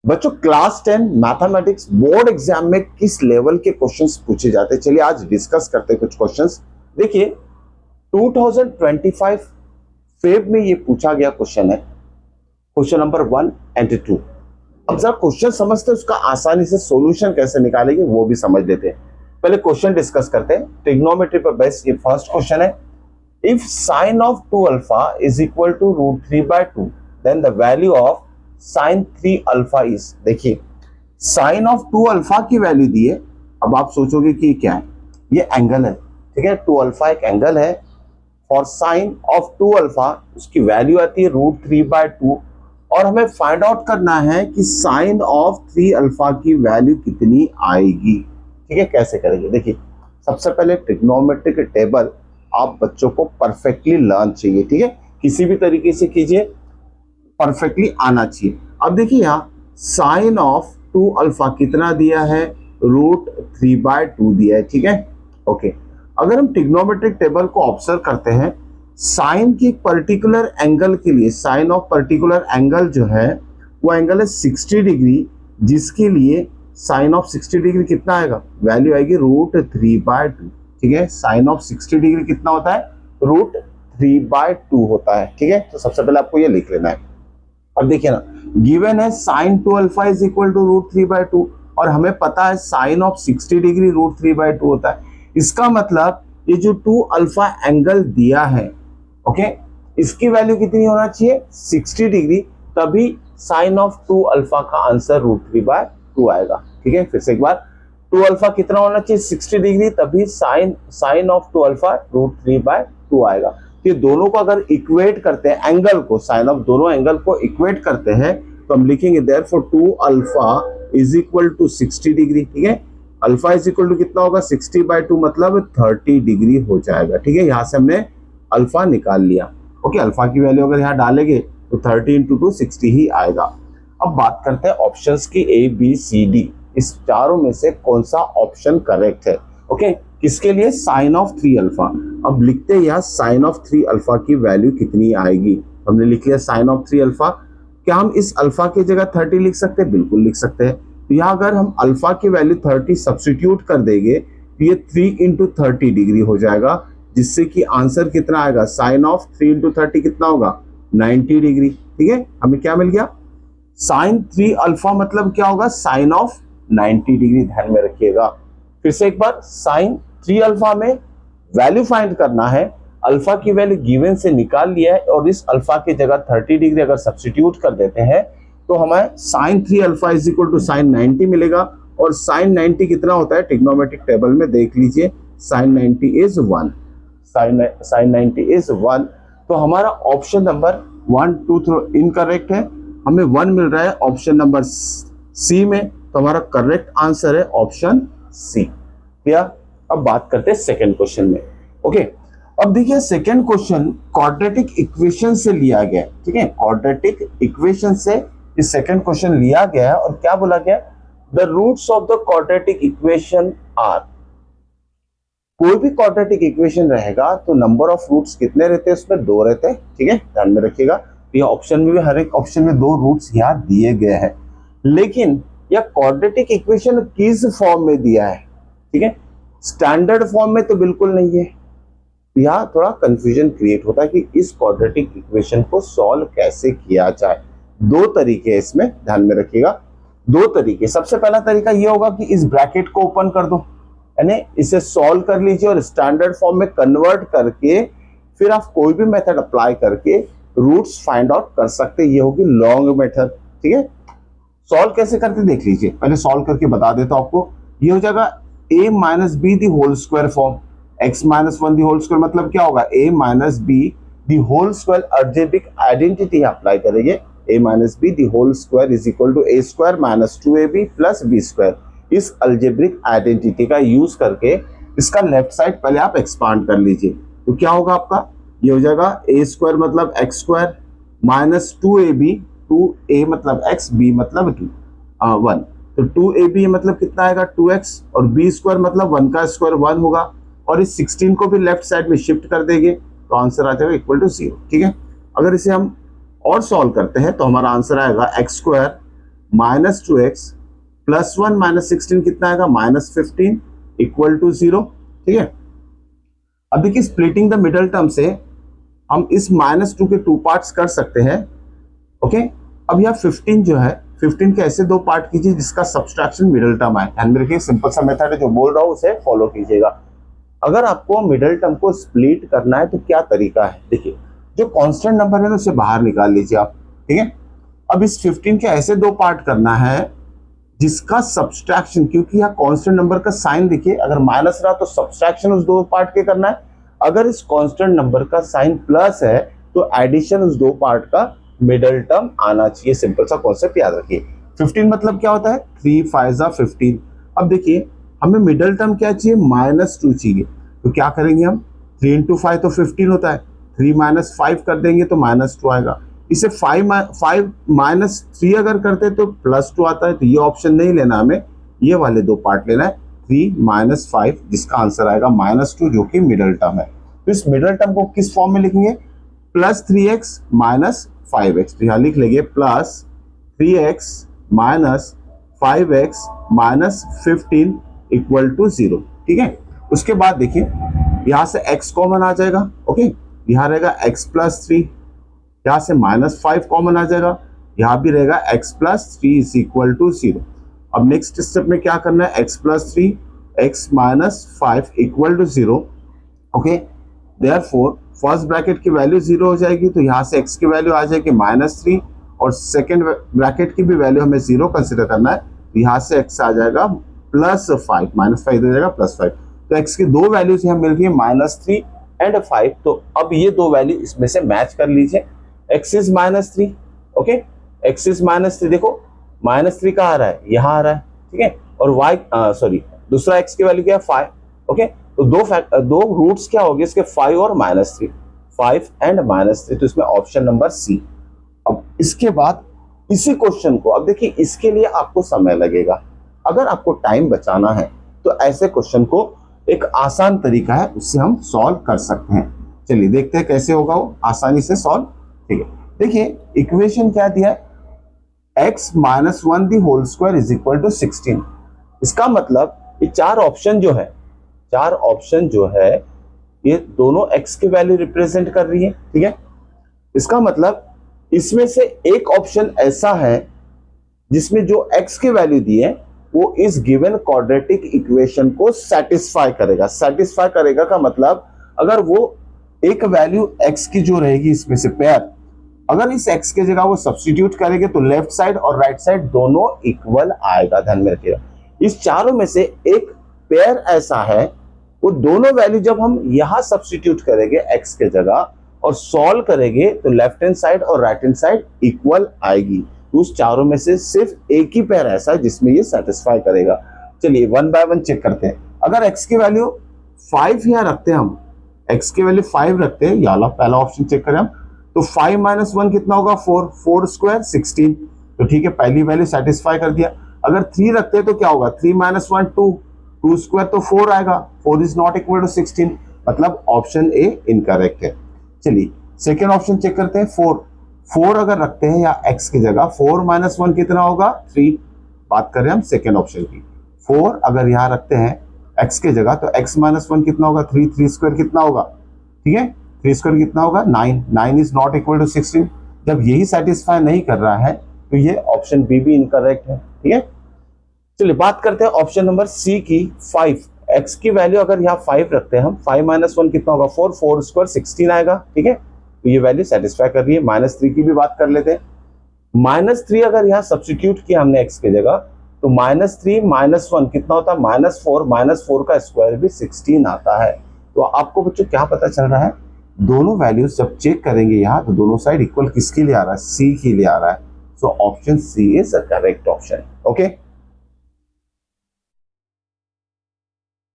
बच्चों class 10 mathematics board exam में किस लेवल के क्वेश्चंस पूछे जाते हैं, चलिए आज डिस्कस करते हैं कुछ क्वेश्चंस। देखिए 2025 फेब में ये पूछा गया क्वेश्चन है, क्वेश्चन नंबर 1 एंड 2। अब जरा क्वेश्चन समझते हैं, उसका आसानी से सॉल्यूशन कैसे निकालेंगे वो भी समझ लेते हैं। पहले क्वेश्चन डिस्कस करते हैं। ट्रिग्नोमेट्री पर बेस्ड ये फर्स्ट क्वेश्चन है। If sine of 2 alpha is equal to √3/2 then the value of sine 3 alpha is. देखिए साइन ऑफ 2 अल्फा की वैल्यू दी है। अब आप सोचोगे कि क्या है, ये एंगल है, ठीक है, 2 अल्फा एक एंगल है। फॉर साइन ऑफ 2 अल्फा उसकी वैल्यू आती है √3/2 और हमें फाइंड आउट करना है कि साइन ऑफ 3 अल्फा की वैल्यू कितनी आएगी। ठीक है, कैसे करेंगे? देखिए सबसे पहले ट्रिग्नोमेट्रिक टेबल आप बच्चों को परफेक्टली लर्न चाहिए, ठीक है, किसी भी तरीके से कीजिए, परफेक्टली आना चाहिए। अब देखिए यहाँ साइन ऑफ 2 अल्फा कितना दिया है, √3/2 दिया है, ठीक है, ओके। अगर हम ट्रिग्नोमेट्रिक टेबल को ऑब्जर्व करते हैं, साइन की पर्टिकुलर एंगल के लिए साइन ऑफ पर्टिकुलर एंगल जो है वो एंगल है 60 डिग्री, जिसके लिए साइन ऑफ 60 डिग्री कितना आएगा, वैल्यू आएगी √3/2, ठीक है। साइन ऑफ 60 डिग्री कितना होता है, √3/2 होता है, ठीक है। तो सबसे पहले आपको ये लिख लेना है। अब देखिए ना, गिवन है sine 2 alpha is equal to √3/2 और हमें पता है साइन ऑफ 60 डिग्री √3/2 होता है। इसका मतलब ये जो 2 अल्फा एंगल दिया है, ओके, इसकी वैल्यू कितनी होना चाहिए, 60 डिग्री, तभी साइन ऑफ 2 अल्फा का आंसर √3/2 आएगा, ठीक है। फिर से एक बार, 2 अल्फा कितना होना चाहिए, 60 डिग्री, तभी साइन ऑफ 2 अल्फा √3/2 आएगा। ये दोनों को अगर इक्वेट करते हैं, एंगल को, साइन ऑफ दोनों एंगल को इक्वेट करते हैं, तो हम लिखेंगे therefore 2 alpha is equal to 60 degree, ठीक है। अल्फा इज इक्वल टू कितना होगा, 60/2 मतलब 30 डिग्री हो जाएगा, ठीक है। यहाँ से हमने अल्फा निकाल लिया, ओके। अल्फा की वैल्यू अगर यहाँ डालेंगे तो 30 × 2 60 ही आएगा। अब बात करते हैं ऑप्शंस की, ABCD, इस चारों में से कौन सा ऑप्शन करेक्ट है, ओके। किसके लिए, साइन ऑफ 3 अल्फा। अब लिखते हैं यहाँ साइन ऑफ 3 अल्फा की वैल्यू कितनी आएगी। हमने लिख लिया साइन ऑफ 3 अल्फा। क्या हम इस अल्फा की जगह 30 लिख सकते हैं? बिल्कुल लिख सकते हैं। तो यहाँ अगर हम अल्फा की वैल्यू 30 सब्स्टिट्यूट कर देंगे तो ये 3 × 30 डिग्री हो जाएगा, जिससे कि आंसर कितना आएगा, साइन ऑफ 3 × 30 कितना होगा, 90 डिग्री, ठीक है। हमें क्या मिल गया, साइन 3 अल्फा मतलब क्या होगा, साइन ऑफ 90 डिग्री, ध्यान में रखिएगा। फिर से एक बार, साइन 3 अल्फा में वैल्यू फाइंड करना है, अल्फा की वैल्यू गिवन से निकाल लिया है और इस अल्फा की जगह 30 डिग्री अगर सब्स्टिट्यूट कर देते हैं तो हमें sine 3 alpha is equal to sine 90 मिलेगा। और साइन 90 कितना होता है, ट्रिग्नोमेट्रिक टेबल में देख लीजिए, साइन 90 इज 1, साइन 90 इज 1। तो हमारा ऑप्शन नंबर 1, 2, 3 इनकरेक्ट है, हमें 1 मिल रहा है ऑप्शन नंबर सी में, तो हमारा करेक्ट आंसर है ऑप्शन सी। क्लियर? अब बात करते हैं सेकंड क्वेश्चन में, ओके। अब देखिए सेकंड क्वेश्चन क्वाड्रेटिक इक्वेशन से लिया गया, ठीक है, क्वाड्रेटिक इक्वेशन से इस सेकंड क्वेश्चन लिया गया है और क्या बोला गया, the roots of the quadratic equation are. कोई भी क्वाड्रेटिक इक्वेशन रहेगा तो नंबर ऑफ रूट्स कितने रहते हैं, उसमें 2 रहते हैं, ठीक है, ध्यान में रखिएगा। ये ऑप्शन में भी हर एक ऑप्शन में 2 रूट्स यहाँ दिए गए हैं, लेकिन यह क्वाड्रेटिक इक्वेशन किस फॉर्म में दिया है, ठीक है, स्टैंडर्ड फॉर्म में तो बिल्कुल नहीं है। यहाँ थोड़ा कंफ्यूजन क्रिएट होता है कि इस क्वाड्रेटिक इक्वेशन को सॉल्व कैसे किया जाए। 2 तरीके हैं इसमें, ध्यान में रखिएगा, 2 तरीके। सबसे पहला तरीका ये होगा कि इस ब्रैकेट को ओपन कर दो, यानी इसे सॉल्व कर लीजिए और स्टैंडर्ड फॉर्म में कन्वर्ट करके फिर आप कोई भी मेथड अप्लाई करके रूट्स फाइंड आउट कर सकते हैं। ये होगी लॉन्ग मेथड, ठीक है। सॉल्व कैसे करते देख लीजिए, पहले सॉल्व करके बता देता हूं आपको। ये हो जाएगा a - b the whole square form, x - 1 the whole square मतलब क्या होगा, a - b the whole square. Algebraic identity apply करेंगे, a - b the whole square is equal to a square - 2ab plus b square. इस algebraic identity का use करके इसका left side पहले आप एक्सपांड कर लीजिए, तो क्या होगा आपका, ये हो जाएगा a स्क्वायर मतलब x square minus 2ab, 2a मतलब x, b मतलब 1, तो 2ab मतलब कितना आएगा 2x और b स्क्वायर मतलब 1 का स्क्वायर 1 होगा, और इस 16 को भी लेफ्ट साइड में शिफ्ट कर देंगे तो आंसर आ जाएगा इक्वल टू 0, ठीक है। अगर इसे हम और सॉल्व करते हैं तो हमारा आंसर आएगा x स्क्वायर -2x +1 -16 कितना आएगा, -15 इक्वल टू 0। ठीक है, अब देखिए स्प्लिटिंग द मिडल टर्म से हम इस -2 के 2 पार्ट्स कर सकते हैं। ओके, अब यहाँ 15 जो है, 15 के ऐसे 2 पार्ट कीजिए जिसका सब्सट्रैक्शन मिडल टर्म आए। ध्यान में रखिए, सिंपल सा मेथड है, जो बोल रहा हूँ उसे फॉलो कीजिएगा। अगर आपको मिडल टर्म को स्प्लिट करना है तो क्या तरीका है, देखिए जो कांस्टेंट नंबर है ना उसे बाहर निकाल लीजिए आप। ठीक है, अब इस 15 के ऐसे 2 पार्ट करना है जिसका सब्सट्रैक्शन, क्योंकि यहाँ कांस्टेंट नंबर का साइन देखिए, अगर माइनस रहा तो सब्सट्रैक्शन उस 2 पार्ट के करना है, अगर इस कांस्टेंट नंबर का साइन प्लस है तो एडिशन उस 2 पार्ट का मिडल टर्म आना चाहिए। सिंपल सा कॉन्सेप्ट याद रखिए। 15 मतलब क्या होता है, 3 5 15। अब देखिए हमें मिडल टर्म क्या चाहिए, -2 चाहिए, तो क्या करेंगे हम, 3 इंटू 5 तो 15 होता है, 3 - 5 कर देंगे तो -2 आएगा। इसे 5 -3 अगर करते तो +2 आता है, तो ये ऑप्शन नहीं लेना हमें, ये वाले 2 पार्ट लेना है, 3 - 5 जिसका आंसर आएगा -2 जो कि मिडल टर्म है। तो इस मिडल टर्म को किस फॉर्म में लिखेंगे, +3x - 5x, तो यहाँ लिख लेंगे +3x - 5x - 15 इक्वल टू 0। ठीक है, उसके बाद देखिए यहां से x कॉमन आ जाएगा। ओके, यहां रहेगा x +3, यहां से -5 कॉमन आ जाएगा, यहां भी रहेगा x +3 इज इक्वल टू 0। अब नेक्स्ट स्टेप में क्या करना है, x +3 x - 5 equal to 0। Okay, therefore first bracket की वैल्यू 0 हो जाएगी, तो यहाँ से x की वैल्यू आ जाएगी -3, और सेकेंड ब्रैकेट की भी वैल्यू हमें 0 कंसिडर करना है, तो यहाँ से x आ जाएगा +5, -5 इधर जाएगा +5, तो x की 2 वैल्यूज यहाँ मिल रही है -3 एंड 5। तो अब ये 2 वैल्यू इसमें से मैच कर लीजिए, x is -3, okay, x is -3, देखो -3 कहाँ आ रहा है, यहाँ आ रहा है। ठीक है, और y दूसरा x की वैल्यू क्या है, 5। ओके, तो दो रूट्स क्या हो गए इसके, 5 और -3, 5 एंड -3, तो इसमें ऑप्शन नंबर सी। अब इसके बाद इसी क्वेश्चन को, अब देखिए इसके लिए आपको समय लगेगा, अगर आपको टाइम बचाना है तो ऐसे क्वेश्चन को एक आसान तरीका है, उससे हम सॉल्व कर सकते हैं। चलिए देखते हैं कैसे होगा वो आसानी से सॉल्व। ठीक है, देखिए इक्वेशन क्या दिया है, x - 1 the whole square is equal to 16। इसका मतलब ये 4 ऑप्शन जो है ये दोनों x की वैल्यू रिप्रेजेंट कर रही है। ठीक है, इसका मतलब इसमें से एक ऑप्शन ऐसा है जिसमें जो x की वैल्यू दी है वो इस गिवन क्वाड्रेटिक इक्वेशन को सेटिस्फाई करेगा। सेटिस्फाई करेगा का मतलब अगर वो एक वैल्यू x की जो रहेगी इसमें से पेयर, अगर इस x के जगह वो सब्स्टिट्यूट करेंगे तो लेफ्ट साइड और राइट साइड दोनों इक्वल आएगा। ध्यान में रखिएगा, इस चारों में से एक पेयर ऐसा है, वो दोनों वैल्यू जब हम यहां सब्स्टिट्यूट करेंगे x के जगह और सॉल्व करेंगे तो लेफ्ट हैंड साइड और राइट हैंड साइड इक्वल आएगी। उस चारों में से सिर्फ एक ही पेयर ऐसा है जिसमें ये सेटिस्फाई करेगा। चलिए 1 बाय 1 चेक करते हैं। अगर x की वैल्यू 5 यहाँ रखते हैं, हम x की वैल्यू 5 रखते हैं, ये वाला पहला ऑप्शन चेक करें हम, तो 5 - 1 कितना होगा, 4, 4 स्क्वायर 16, तो ठीक है पहली वैल्यू सेटिस्फाई कर दिया। अगर 3 रखते हैं तो क्या होगा, 3 - 1 2, 2 स्क्वायर तो 4 आएगा, 4 इज नॉट इक्वल टू 16, मतलब ऑप्शन ए इनकरेक्ट है। चलिए सेकेंड ऑप्शन चेक करते हैं, 4 अगर रखते हैं या x की जगह, 4 - 1 कितना होगा, 3। बात कर रहे हैं हम सेकेंड ऑप्शन की, 4 अगर यहाँ रखते हैं x की जगह तो x - 1 कितना होगा, 3, 3 स्क्वायर कितना होगा, ठीक है 3 स्क्वायर कितना होगा, 9, 9 इज नॉट इक्वल टू 16। जब यही सेटिस्फाई नहीं कर रहा है तो ये ऑप्शन बी भी इनकरेक्ट है। ठीक है, चलिए बात करते हैं ऑप्शन नंबर सी की, 5, x की वैल्यू अगर यहाँ 5 रखते हैं हम, 5 - 1 कितना होगा, 4, 4 स्क्वायर 16 आएगा। ठीक है, तो ये वैल्यू सेटिस्फाई कर रही है। -3 की भी बात कर लेते हैं, -3 अगर यहाँ सब्स्टिट्यूट किया हमने x की जगह तो -3 - 1 कितना होता है, -4, -4 का स्क्वायर भी 16 आता है। तो आपको बच्चों क्या पता चल रहा है, दोनों वैल्यूज जब चेक करेंगे यहाँ तो दोनों साइड इक्वल किसके लिए आ रहा है, सी के लिए आ रहा है। So option C is a correct option. Okay.